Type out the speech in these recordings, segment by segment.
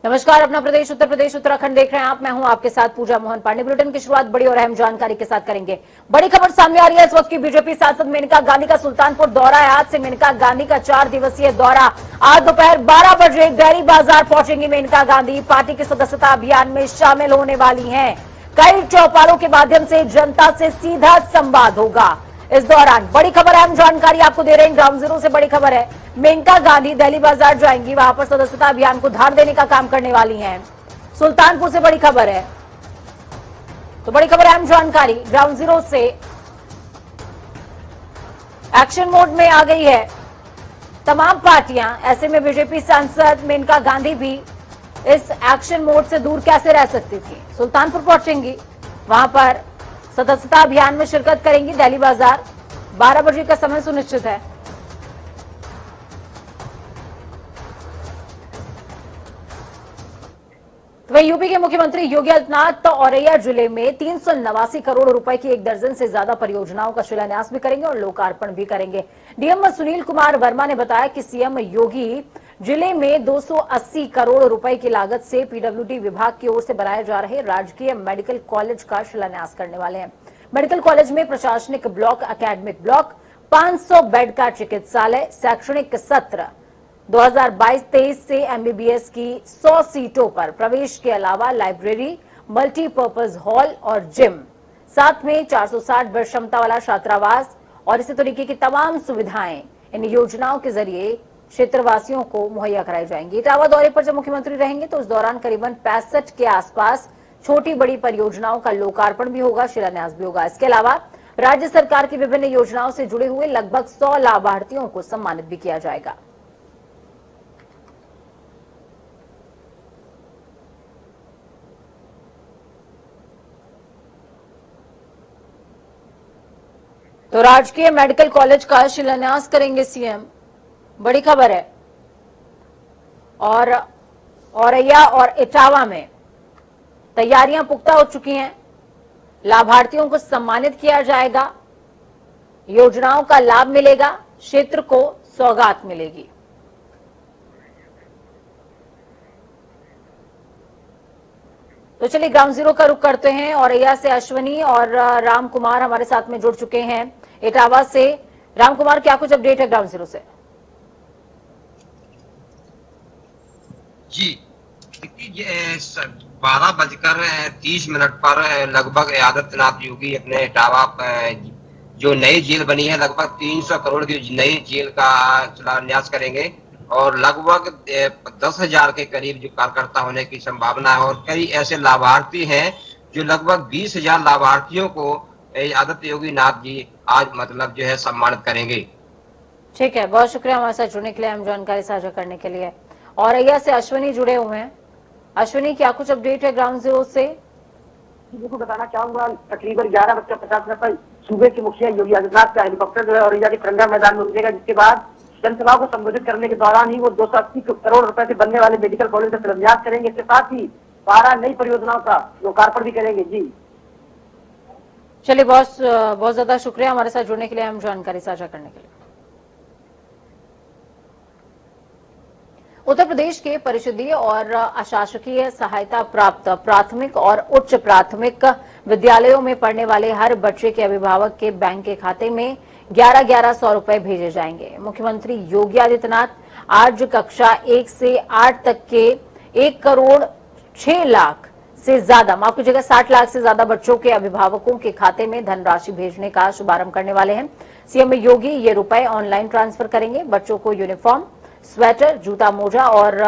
नमस्कार, अपना प्रदेश उत्तर प्रदेश उत्तराखंड देख रहे हैं आप। मैं हूं आपके साथ पूजा मोहन पांडे। बुलेटिन की शुरुआत बड़ी और अहम जानकारी के साथ करेंगे। बड़ी खबर सामने आ रही है इस वक्त की। बीजेपी सांसद मेनका गांधी का सुल्तानपुर दौरा है। आज से मेनका गांधी का 4 दिवसीय दौरा। आज दोपहर 12 बजे डेयरी बाजार पहुंचेंगी मेनका गांधी। पार्टी के सदस्यता अभियान में शामिल होने वाली है। कई चौपालों के माध्यम से जनता से सीधा संवाद होगा। इस दौरान बड़ी खबर, अहम जानकारी आपको दे रहे हैं। ग्राउंड जीरो से बड़ी खबर है। मेनका गांधी दिल्ली बाजार जाएंगी, वहां पर सदस्यता अभियान को धार देने का काम करने वाली हैं। सुल्तानपुर से बड़ी खबर है। तो बड़ी खबर, अहम जानकारी ग्राउंड जीरो से। एक्शन मोड में आ गई है तमाम पार्टियां। ऐसे में बीजेपी सांसद मेनका गांधी भी इस एक्शन मोड से दूर कैसे रह सकती थी। सुल्तानपुर पहुंचेंगी, वहां पर सदस्यता अभियान में शिरकत करेंगी। दिल्ली बाजार 12 बजे का समय सुनिश्चित है। तो वहीं यूपी के मुख्यमंत्री योगी आदित्यनाथ औरैया जिले में 389 करोड़ रुपए की 1 दर्जन से ज्यादा परियोजनाओं का शिलान्यास भी करेंगे और लोकार्पण भी करेंगे। डीएम सुनील कुमार वर्मा ने बताया कि सीएम योगी जिले में 280 करोड़ रुपए की लागत से पीडब्ल्यूडी विभाग की ओर से बनाए जा रहे राजकीय मेडिकल कॉलेज का शिलान्यास करने वाले हैं। मेडिकल कॉलेज में प्रशासनिक ब्लॉक, एकेडमिक ब्लॉक, 500 बेड का चिकित्सालय, शैक्षणिक सत्र 2022-23 से एमबीबीएस की 100 सीटों पर प्रवेश के अलावा लाइब्रेरी, मल्टीपर्पज हॉल और जिम, साथ में 460 बेड क्षमता वाला छात्रावास और इसी तरीके की तमाम सुविधाएं इन योजनाओं के जरिए क्षेत्रवासियों को मुहैया कराई जाएंगी। इटावा दौरे पर जब मुख्यमंत्री रहेंगे तो उस दौरान करीबन 65 के आसपास छोटी बड़ी परियोजनाओं का लोकार्पण भी होगा, शिलान्यास भी होगा। इसके अलावा राज्य सरकार की विभिन्न योजनाओं से जुड़े हुए लगभग 100 लाभार्थियों को सम्मानित भी किया जाएगा। तो राजकीय मेडिकल कॉलेज का शिलान्यास करेंगे सीएम, बड़ी खबर है। और औरैया और इटावा में तैयारियां पुख्ता हो चुकी हैं। लाभार्थियों को सम्मानित किया जाएगा, योजनाओं का लाभ मिलेगा, क्षेत्र को सौगात मिलेगी। तो चलिए ग्राउंड जीरो का रुख करते हैं। औरैया से अश्वनी और राम कुमार हमारे साथ में जुड़ चुके हैं। इटावा से राम कुमार, क्या कुछ अपडेट है ग्राउंड जीरो से? जी, 12:30 पर लगभग आदित्यनाथ योगी अपने इटावा जो नई जेल बनी है, लगभग 300 करोड़ की नई जेल का शिलान्यास करेंगे और लगभग 10,000 के करीब जो कार्यकर्ता होने की संभावना है और कई ऐसे लाभार्थी हैं जो लगभग 20,000 लाभार्थियों को आदित्य योगी नाथ जी आज मतलब जो है सम्मानित करेंगे। ठीक है, बहुत शुक्रिया हमारे साथ जुड़ने के लिए, हम जानकारी साझा करने के लिए। औरैया से अश्वनी जुड़े हुए हैं। अश्वनी, क्या कुछ अपडेट है ग्राउंड जीरो से? देखो, बताना चाहूंगा, तकरीबन 11:50 पर सूबे के मुखिया योगी आदित्यनाथ का हेलीकॉप्टर जो है औरैया के तिरंगा मैदान में उतरेगा, जिसके बाद जनसभा को संबोधित करने के दौरान ही वो 280 करोड़ रुपए से बनने वाले मेडिकल कॉलेज का शिलान्यास करेंगे। इसके साथ ही 12 नई परियोजनाओं का लोकार्पण भी करेंगे। जी चलिए, बहुत ज्यादा शुक्रिया हमारे साथ जुड़ने के लिए, हम जानकारी साझा करने के लिए। उत्तर प्रदेश के परिषदीय और अशासकीय सहायता प्राप्त प्राथमिक और उच्च प्राथमिक विद्यालयों में पढ़ने वाले हर बच्चे के अभिभावक के बैंक के खाते में 11,1100 रुपए भेजे जाएंगे। मुख्यमंत्री योगी आदित्यनाथ आज कक्षा 1 से 8 तक के 1 करोड़ 6 लाख से ज्यादा, माफ कीजिएगा 60 लाख से ज्यादा बच्चों के अभिभावकों के खाते में धनराशि भेजने का शुभारंभ करने वाले हैं। सीएम योगी ये रुपए ऑनलाइन ट्रांसफर करेंगे। बच्चों को यूनिफॉर्म, स्वेटर, जूता, मोजा और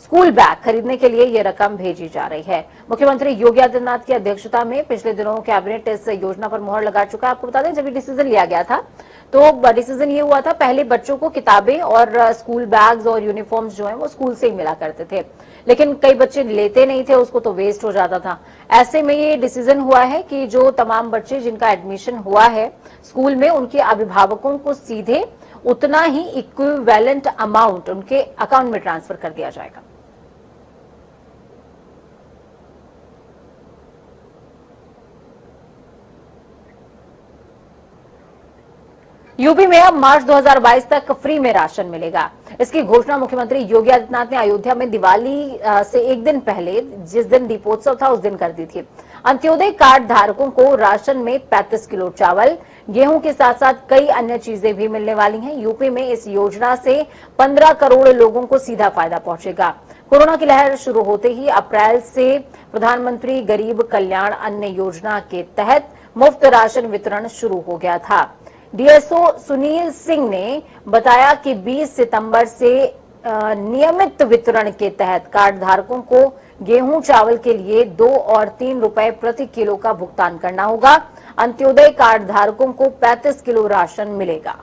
स्कूल बैग खरीदने के लिए यह रकम भेजी जा रही है। मुख्यमंत्री योगी आदित्यनाथ की अध्यक्षता में पिछले दिनों कैबिनेट इस योजना पर मुहर लगा चुका है। आपको बता दें, जब ये डिसीजन लिया गया था तो डिसीजन ये हुआ था, पहले बच्चों को किताबें और स्कूल बैग्स और यूनिफॉर्म्स जो है वो स्कूल से ही मिला करते थे, लेकिन कई बच्चे लेते नहीं थे, उसको तो वेस्ट हो जाता था। ऐसे में ये डिसीजन हुआ है कि जो तमाम बच्चे जिनका एडमिशन हुआ है स्कूल में, उनके अभिभावकों को सीधे उतना ही इक्विवेलेंट अमाउंट उनके अकाउंट में ट्रांसफर कर दिया जाएगा। यूपी में अब मार्च 2022 तक फ्री में राशन मिलेगा। इसकी घोषणा मुख्यमंत्री योगी आदित्यनाथ ने अयोध्या में दिवाली से एक दिन पहले, जिस दिन दीपोत्सव था, उस दिन कर दी थी। अंत्योदय कार्ड धारकों को राशन में 35 किलो चावल, गेहूं के साथ साथ कई अन्य चीजें भी मिलने वाली हैं। यूपी में इस योजना से 15 करोड़ लोगों को सीधा फायदा पहुंचेगा। कोरोना की लहर शुरू होते ही अप्रैल से प्रधानमंत्री गरीब कल्याण अन्न योजना के तहत मुफ्त राशन वितरण शुरू हो गया था। डीएसओ सुनील सिंह ने बताया कि 20 सितंबर से नियमित वितरण के तहत कार्ड धारकों को गेहूं चावल के लिए 2 और 3 रुपए प्रति किलो का भुगतान करना होगा। अंत्योदय कार्ड धारकों को 35 किलो राशन मिलेगा।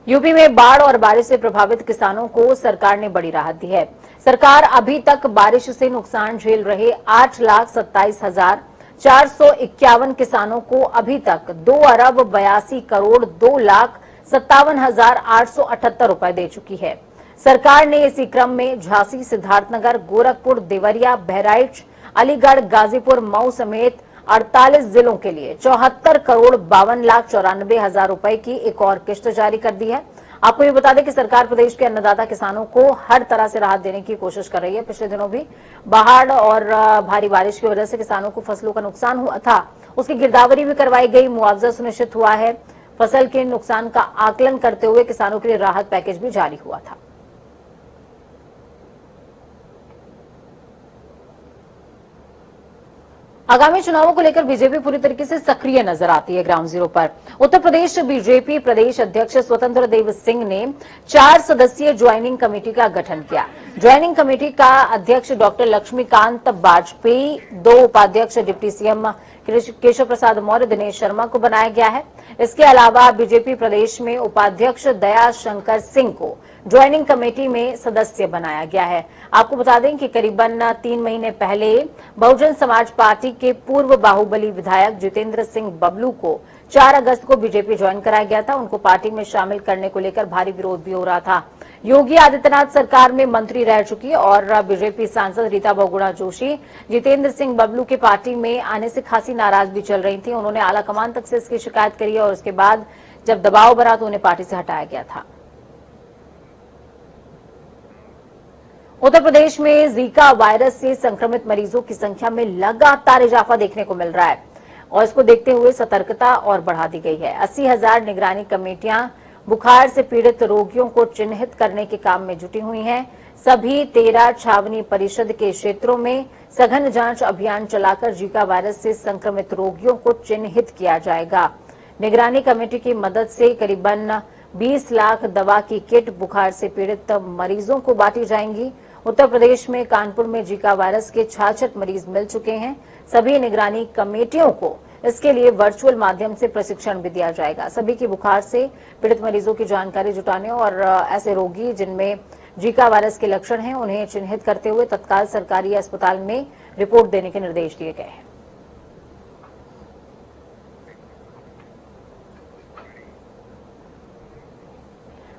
यूपी में बाढ़ और बारिश से प्रभावित किसानों को सरकार ने बड़ी राहत दी है। सरकार अभी तक बारिश से नुकसान झेल रहे 8,27,451 किसानों को अभी तक 2,82,02,57,878 रुपए दे चुकी है। सरकार ने इसी क्रम में झांसी, सिद्धार्थनगर, गोरखपुर, देवरिया, बहराइच, अलीगढ़, गाजीपुर, मऊ समेत 48 जिलों के लिए 74,52,94,000 रुपए की एक और किश्त जारी कर दी है। आपको ये बता दें कि सरकार प्रदेश के अन्नदाता किसानों को हर तरह से राहत देने की कोशिश कर रही है। पिछले दिनों भी बाढ़ और भारी बारिश की वजह से किसानों को फसलों का नुकसान हुआ था, उसकी गिरदावरी भी करवाई गई, मुआवजा सुनिश्चित हुआ है। फसल के नुकसान का आकलन करते हुए किसानों के लिए राहत पैकेज भी जारी हुआ था। आगामी चुनावों को लेकर बीजेपी पूरी तरीके से सक्रिय नजर आती है ग्राउंड जीरो पर। उत्तर प्रदेश बीजेपी प्रदेश अध्यक्ष स्वतंत्र देव सिंह ने 4 सदस्यीय ज्वाइनिंग कमेटी का गठन किया। ज्वाइनिंग कमेटी का अध्यक्ष डॉक्टर लक्ष्मीकांत वाजपेयी, 2 उपाध्यक्ष डिप्टी सीएम केशव प्रसाद मौर्य, दिनेश शर्मा को बनाया गया है। इसके अलावा बीजेपी प्रदेश में उपाध्यक्ष दया शंकर सिंह को ज्वाइनिंग कमेटी में सदस्य बनाया गया है। आपको बता दें कि करीबन 3 महीने पहले बहुजन समाज पार्टी के पूर्व बाहुबली विधायक जितेंद्र सिंह बबलू को 4 अगस्त को बीजेपी ज्वाइन कराया गया था। उनको पार्टी में शामिल करने को लेकर भारी विरोध भी हो रहा था। योगी आदित्यनाथ सरकार में मंत्री रह चुकी और बीजेपी सांसद रीता बहुगुणा जोशी जितेंद्र सिंह बबलू के पार्टी में आने से खासी नाराज भी चल रही थी। उन्होंने आलाकमान तक से इसकी शिकायत करी और उसके बाद जब दबाव बढ़ा तो उन्हें पार्टी से हटाया गया था। उत्तर प्रदेश में जीका वायरस से संक्रमित मरीजों की संख्या में लगातार इजाफा देखने को मिल रहा है और इसको देखते हुए सतर्कता और बढ़ा दी गई है। 80,000 निगरानी कमेटियां बुखार से पीड़ित रोगियों को चिन्हित करने के काम में जुटी हुई हैं। सभी 13 छावनी परिषद के क्षेत्रों में सघन जांच अभियान चलाकर जीका वायरस से संक्रमित रोगियों को चिन्हित किया जाएगा। निगरानी कमेटी की मदद से करीबन 20 लाख दवा की किट बुखार से पीड़ित मरीजों को बांटी जाएंगी। उत्तर प्रदेश में कानपुर में जीका वायरस के 66 मरीज मिल चुके हैं। सभी निगरानी कमेटियों को इसके लिए वर्चुअल माध्यम से प्रशिक्षण भी दिया जाएगा। सभी की बुखार से पीड़ित मरीजों की जानकारी जुटाने और ऐसे रोगी जिनमें जीका वायरस के लक्षण हैं उन्हें चिन्हित करते हुए तत्काल सरकारी अस्पताल में रिपोर्ट देने के निर्देश दिए गए हैं।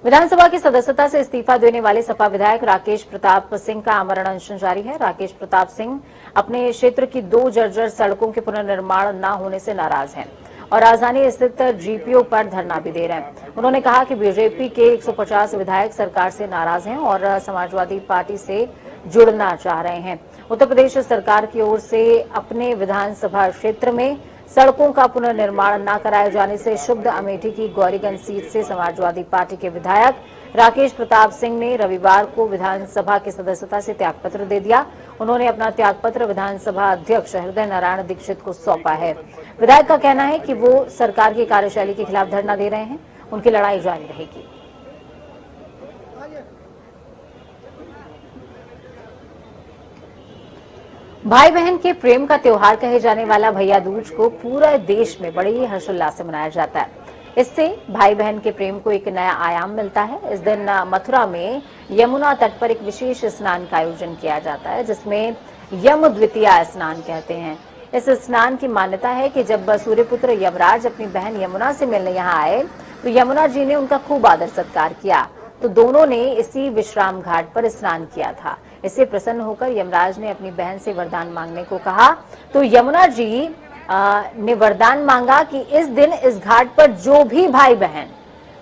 विधानसभा की सदस्यता से इस्तीफा देने वाले सपा विधायक राकेश प्रताप सिंह का आमरण अनशन जारी है। राकेश प्रताप सिंह अपने क्षेत्र की 2 जर्जर सड़कों के पुनर्निर्माण न होने से नाराज हैं और राजधानी स्थित जीपीओ पर धरना भी दे रहे हैं। उन्होंने कहा कि बीजेपी के 150 विधायक सरकार से नाराज हैं और समाजवादी पार्टी से जुड़ना चाह रहे हैं। उत्तर प्रदेश सरकार की ओर से अपने विधानसभा क्षेत्र में सड़कों का पुनर्निर्माण न कराए जाने से क्षुब्ध अमेठी की गौरीगंज सीट से समाजवादी पार्टी के विधायक राकेश प्रताप सिंह ने रविवार को विधानसभा की सदस्यता से त्यागपत्र दे दिया। उन्होंने अपना त्यागपत्र विधानसभा अध्यक्ष हृदय नारायण दीक्षित को सौंपा है। विधायक का कहना है कि वो सरकार की कार्यशैली के खिलाफ धरना दे रहे हैं, उनकी लड़ाई जारी रहेगी। भाई बहन के प्रेम का त्योहार कहे जाने वाला भैया दूज को पूरे देश में बड़े ही हर्षोल्लास से मनाया जाता है। इससे भाई बहन के प्रेम को एक नया आयाम मिलता है। इस दिन मथुरा में यमुना तट पर एक विशेष स्नान का आयोजन किया जाता है जिसमें यम द्वितीया स्नान कहते हैं। इस स्नान की मान्यता है कि जब सूर्यपुत्र यमराज अपनी बहन यमुना से मिलने यहाँ आए तो यमुना जी ने उनका खूब आदर सत्कार किया, तो दोनों ने इसी विश्राम घाट पर स्नान किया था। इससे प्रसन्न होकर यमराज ने अपनी बहन से वरदान मांगने को कहा तो यमुना जी ने वरदान मांगा कि इस दिन इस घाट पर जो भी भाई बहन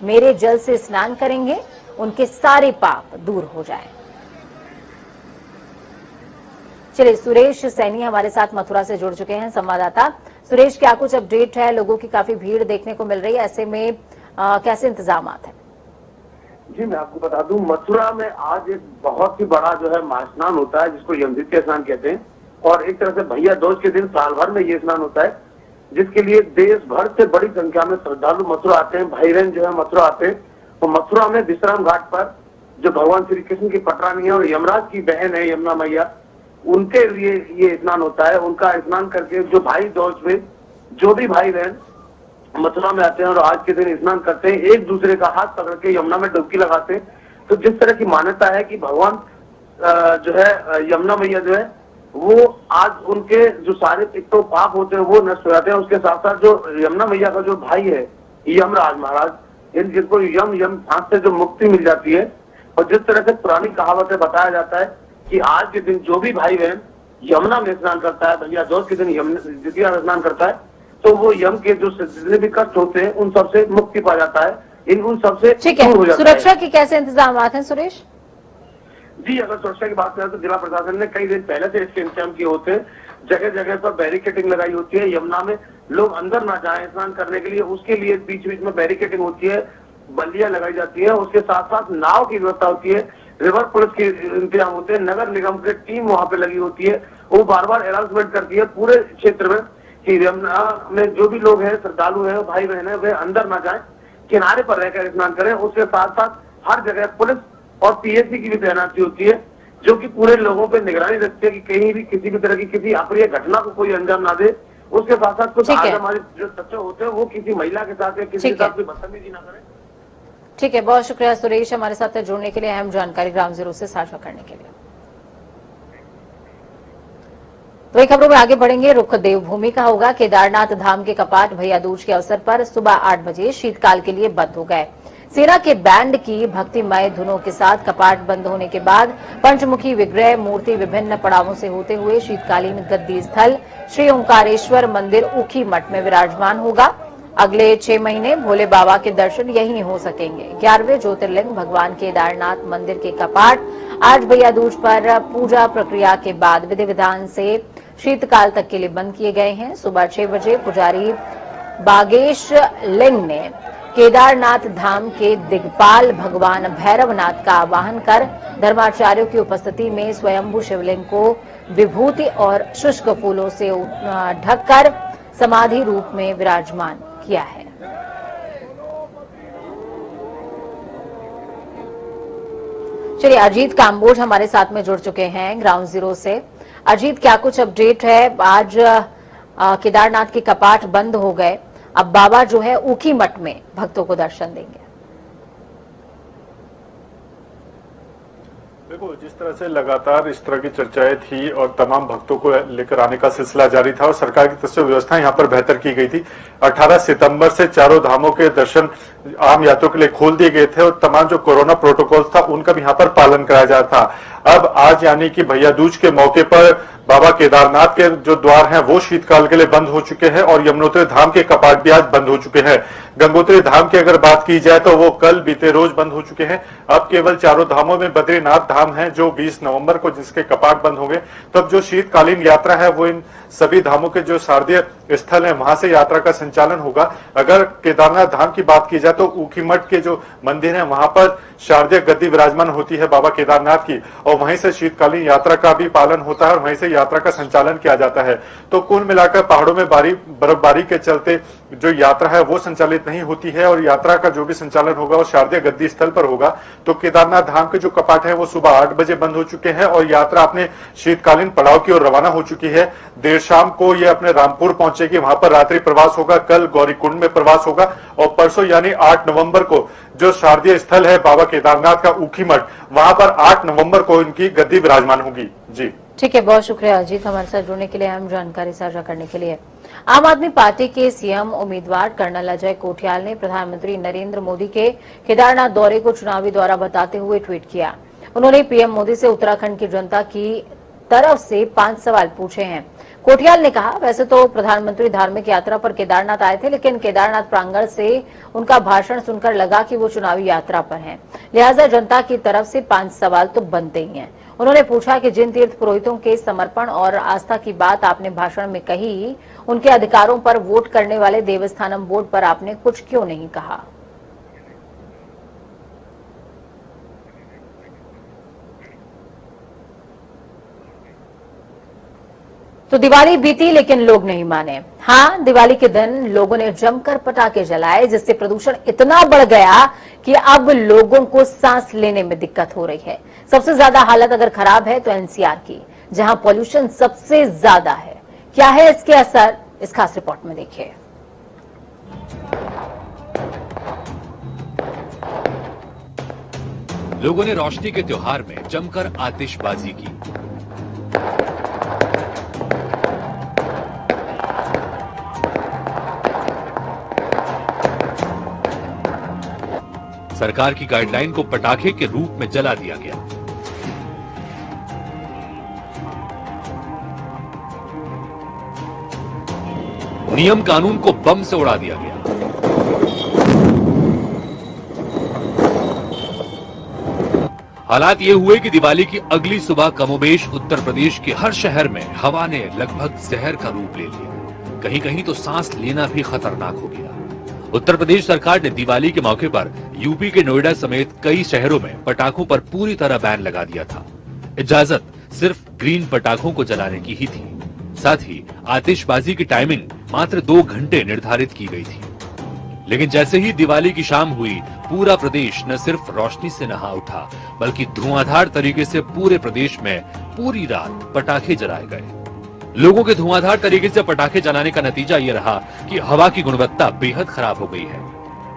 मेरे जल से स्नान करेंगे उनके सारे पाप दूर हो जाएं। चलिए, सुरेश सैनी हमारे साथ मथुरा से जुड़ चुके हैं, संवाददाता। सुरेश, क्या कुछ अपडेट है? लोगों की काफी भीड़ देखने को मिल रही है, ऐसे में कैसे इंतजामात है? जी, मैं आपको बता दूं, मथुरा में आज एक बहुत ही बड़ा जो है महास्नान होता है, जिसको यमद्वितीय स्नान कहते हैं। और एक तरह से भैया दूज के दिन साल भर में ये स्नान होता है, जिसके लिए देश भर से बड़ी संख्या में श्रद्धालु मथुरा आते हैं, भाई बहन जो है मथुरा आते हैं। तो मथुरा में विश्राम घाट पर जो भगवान श्री कृष्ण की पटरानी है और यमराज की बहन है यमुना मैया, उनके लिए ये स्नान होता है। उनका स्नान करके जो भाई दूज में जो भी भाई बहन मथुरा में आते हैं और आज के दिन स्नान करते हैं, एक दूसरे का हाथ पकड़ के यमुना में डुबकी लगाते हैं। तो जिस तरह की मान्यता है कि भगवान जो है यमुना मैया जो है वो आज उनके जो सारे पितरों पाप होते हैं वो नष्ट हो जाते हैं। उसके साथ साथ जो यमुना मैया का जो भाई है यमराज महाराज, जिनको यम फांस से जो मुक्ति मिल जाती है। और जिस तरह से पुरानी कहावतें बताया जाता है कि आज के दिन जो भी भाई बहन यमुना में स्नान करता है, भैया दूज के दिन द्वितीय स्नान करता है, तो वो यम के जो जितने भी कष्ट होते हैं उन सबसे मुक्ति पा जाता है, उन सबसे दूर हो जाता है। सुरक्षा के कैसे इंतजाम हैं सुरेश? जी, अगर सुरक्षा की बात करें तो जिला प्रशासन ने कई दिन पहले से इसके इंतजाम किए होते हैं। जगह जगह पर बैरिकेडिंग लगाई होती है, यमुना में लोग अंदर ना जाए स्नान करने के लिए, उसके लिए बीच बीच में बैरिकेडिंग होती है, बल्लियां लगाई जाती है। उसके साथ साथ नाव की व्यवस्था होती है, रिवर पुलिस के इंतजाम होते हैं, नगर निगम की टीम वहां पे लगी होती है। वो बार बार अनाउंसमेंट करती है पूरे क्षेत्र में कि यमुना में जो भी लोग हैं, श्रद्धालु हैं, भाई बहन है, वे अंदर ना जाएं, किनारे पर रहकर स्नान करें। उसके साथ साथ हर जगह पुलिस और पीएससी की भी तैनाती होती है, जो कि पूरे लोगों पे निगरानी रखती है कि कहीं भी किसी भी तरह की किसी अप्रिय घटना को कोई अंजाम ना दे। उसके साथ साथ कुछ आज हमारे जो सच्चे होते हैं वो किसी महिला के साथ या किसी के साथ कोई बदतमीजी ना करें। ठीक है, बहुत शुक्रिया सुरेश हमारे साथ जुड़ने के लिए, अहम जानकारी ग्राउंड जीरो से साझा करने के लिए। तो एक खबरों में आगे बढ़ेंगे, रुख देवभूमि का होगा। केदारनाथ धाम के कपाट भैया दूज के अवसर पर सुबह 8 बजे शीतकाल के लिए बंद हो गए। सेना के बैंड की भक्तिमय धुनों के साथ कपाट बंद होने के बाद पंचमुखी विग्रह मूर्ति विभिन्न पड़ावों से होते हुए शीतकालीन गद्दी स्थल श्री ओंकारेश्वर मंदिर ऊखी मठ में विराजमान होगा। अगले 6 महीने भोले बाबा के दर्शन यहीं हो सकेंगे। 11वें ज्योतिर्लिंग भगवान केदारनाथ मंदिर के कपाट आज भैया दूज पर पूजा प्रक्रिया के बाद विधि विधान से शीतकाल तक के लिए बंद किए गए हैं। सुबह 6 बजे पुजारी बागेश लिंग ने केदारनाथ धाम के दिग्पाल भगवान भैरवनाथ का आवाहन कर धर्माचार्यों की उपस्थिति में स्वयंभू शिवलिंग को विभूति और शुष्क फूलों से ढककर समाधि रूप में विराजमान किया है। चलिए, अजीत काम्बोज हमारे साथ में जुड़ चुके हैं ग्राउंड जीरो से। अजीत, क्या कुछ अपडेट है? आज केदारनाथ के कपाट बंद हो गए, अब बाबा जो है ऊखी मठ में भक्तों को दर्शन देंगे। देखो, जिस तरह से लगातार इस तरह की चर्चाएं थी और तमाम भक्तों को लेकर आने का सिलसिला जारी था और सरकार की तरफ से व्यवस्था यहाँ पर बेहतर की गई थी। 18 सितंबर से चारों धामों के दर्शन आम यात्रियों के लिए खोल दिए गए थे और तमाम जो कोरोना प्रोटोकॉल था उनका भी यहाँ पर पालन कराया जा रहा था। अब आज यानी कि भैया दूज के मौके पर बाबा केदारनाथ के जो द्वार हैं वो शीतकाल के लिए बंद हो चुके हैं और यमुनोत्री धाम के कपाट भी आज बंद हो चुके हैं। गंगोत्री धाम की अगर बात की जाए तो वो कल बीते रोज बंद हो चुके हैं। अब केवल चारों धामों में बद्रीनाथ धाम है जो 20 नवंबर को जिसके कपाट बंद होंगे। तो अब जो शीतकालीन यात्रा है वो इन सभी धामों के जो शारदीय स्थल है वहां से यात्रा का संचालन होगा। अगर केदारनाथ धाम की बात की जाए तो ऊखी मठ के जो मंदिर है वहां पर शारदीय गद्दी विराजमान होती है बाबा केदारनाथ की और वहीं से शीतकालीन यात्रा का भी पालन होता है और वहीं से यात्रा का संचालन किया जाता है। तो कुल मिलाकर पहाड़ों में बर्फबारी के चलते जो यात्रा है वो संचालित नहीं होती है और यात्रा का जो भी संचालन होगा वो शारदीय गद्दी स्थल पर होगा। तो केदारनाथ धाम के जो कपाट है वो सुबह 8 बजे बंद हो चुके हैं और यात्रा अपने शीतकालीन पड़ाव की ओर रवाना हो चुकी है। देर शाम को ये अपने रामपुर पहुंचेगी, वहां पर रात्रि प्रवास होगा, कल गौरीकुंड में प्रवास होगा और परसों यानी 8 नवंबर को जो शारदीय स्थल है बाबा केदारनाथ का ऊखी मठ, वहां पर 8 नवंबर को इनकी गद्दी विराजमान होगी। जी ठीक है, बहुत शुक्रिया अजीत हमारे साथ जुड़ने के लिए, अहम जानकारी साझा करने के लिए। आम आदमी पार्टी के सीएम उम्मीदवार कर्नल अजय कोठियाल ने प्रधानमंत्री नरेंद्र मोदी के केदारनाथ दौरे को चुनावी दौरा बताते हुए ट्वीट किया। उन्होंने पीएम मोदी से उत्तराखंड की जनता की तरफ से 5 सवाल पूछे हैं। कोठियाल ने कहा, वैसे तो प्रधानमंत्री धार्मिक यात्रा पर केदारनाथ आए थे, लेकिन केदारनाथ प्रांगण से उनका भाषण सुनकर लगा कि वो चुनावी यात्रा पर हैं, लिहाजा जनता की तरफ से 5 सवाल तो बनते ही हैं। उन्होंने पूछा कि जिन तीर्थ पुरोहितों के समर्पण और आस्था की बात आपने भाषण में कही, उनके अधिकारों पर वोट करने वाले देवस्थानम बोर्ड पर आपने कुछ क्यों नहीं कहा। तो दिवाली बीती लेकिन लोग नहीं माने। हाँ, दिवाली के दिन लोगों ने जमकर पटाखे जलाए, जिससे प्रदूषण इतना बढ़ गया कि अब लोगों को सांस लेने में दिक्कत हो रही है। सबसे ज्यादा हालत अगर खराब है तो एनसीआर की, जहां पॉल्यूशन सबसे ज्यादा है। क्या है इसके असर, इस खास रिपोर्ट में देखिए। लोगों ने रोशनी के त्योहार में जमकर आतिशबाजी की। सरकार की गाइडलाइन को पटाखे के रूप में जला दिया गया। नियम कानून को बम से उड़ा दिया गया। हालात ये हुए कि दिवाली की अगली सुबह कमोबेश उत्तर प्रदेश के हर शहर में हवा ने लगभग जहर का रूप ले लिया। कहीं कहीं तो सांस लेना भी खतरनाक हो गया। उत्तर प्रदेश सरकार ने दिवाली के मौके पर यूपी के नोएडा समेत कई शहरों में पटाखों पर पूरी तरह बैन लगा दिया था। इजाजत सिर्फ ग्रीन पटाखों को जलाने की ही थी। साथ ही आतिशबाजी की टाइमिंग मात्र 2 घंटे निर्धारित की गई थी। लेकिन जैसे ही दिवाली की शाम हुई, पूरा प्रदेश न सिर्फ रोशनी से नहा उठा, बल्कि धुआंधार तरीके से पूरे प्रदेश में पूरी रात पटाखे जलाए गए। लोगों के धुआंधार तरीके से पटाखे जलाने का नतीजा ये रहा कि हवा की गुणवत्ता बेहद खराब हो गई है।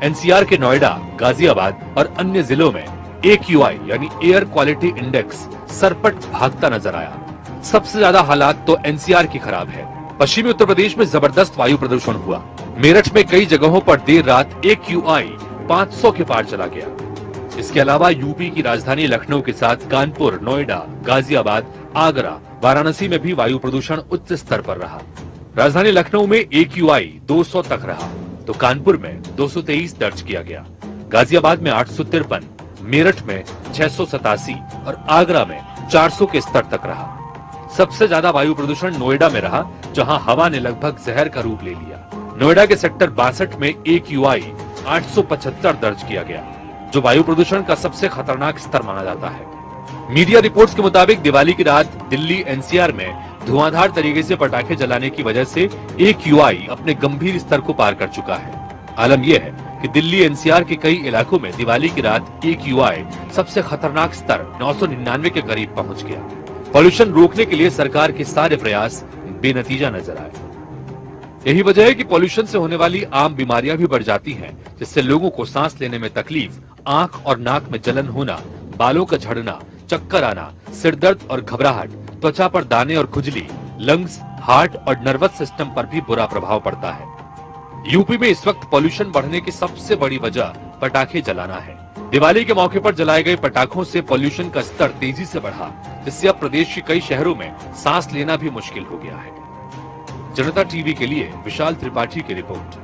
एनसीआर के नोएडा, गाजियाबाद और अन्य जिलों में AQI यानी एयर क्वालिटी इंडेक्स सरपट भागता नजर आया। सबसे ज्यादा हालात तो एनसीआर की खराब है। पश्चिमी उत्तर प्रदेश में जबरदस्त वायु प्रदूषण हुआ। मेरठ में कई जगहों पर देर रात AQI 500 के पार चला गया। इसके अलावा यूपी की राजधानी लखनऊ के साथ कानपुर, नोएडा, गाजियाबाद, आगरा, वाराणसी में भी वायु प्रदूषण उच्च स्तर पर रहा। राजधानी लखनऊ में AQI 200 तक रहा, तो कानपुर में 223 दर्ज किया गया। गाजियाबाद में 853, मेरठ में 687 और आगरा में 400 के स्तर तक रहा। सबसे ज्यादा वायु प्रदूषण नोएडा में रहा, जहां हवा ने लगभग जहर का रूप ले लिया। नोएडा के सेक्टर 62 में AQI 875 दर्ज किया गया, जो वायु प्रदूषण का सबसे खतरनाक स्तर माना जाता है। मीडिया रिपोर्ट्स के मुताबिक दिवाली की रात दिल्ली एनसीआर में धुआंधार तरीके से पटाखे जलाने की वजह से AQI अपने गंभीर स्तर को पार कर चुका है। आलम यह है कि दिल्ली एनसीआर के कई इलाकों में दिवाली की रात AQI सबसे खतरनाक स्तर 999 के करीब पहुंच गया। पॉल्यूशन रोकने के लिए सरकार के सारे प्रयास बेनतीजा नजर आए। यही वजह है कि पॉल्यूशन से होने वाली आम बीमारियां भी बढ़ जाती हैं, जिससे लोगों को सांस लेने में तकलीफ, आंख और नाक में जलन होना, बालों का झड़ना, चक्कर आना, सिर दर्द और घबराहट, त्वचा पर दाने और खुजली, लंग्स, हार्ट और नर्वस सिस्टम पर भी बुरा प्रभाव पड़ता है। यूपी में इस वक्त पॉल्यूशन बढ़ने की सबसे बड़ी वजह पटाखे जलाना है। दिवाली के मौके पर जलाए गए पटाखों से पॉल्यूशन का स्तर तेजी से बढ़ा, जिससे अब प्रदेश के कई शहरों में सांस लेना भी मुश्किल हो गया है। जनता टीवी के लिए विशाल त्रिपाठी की रिपोर्ट।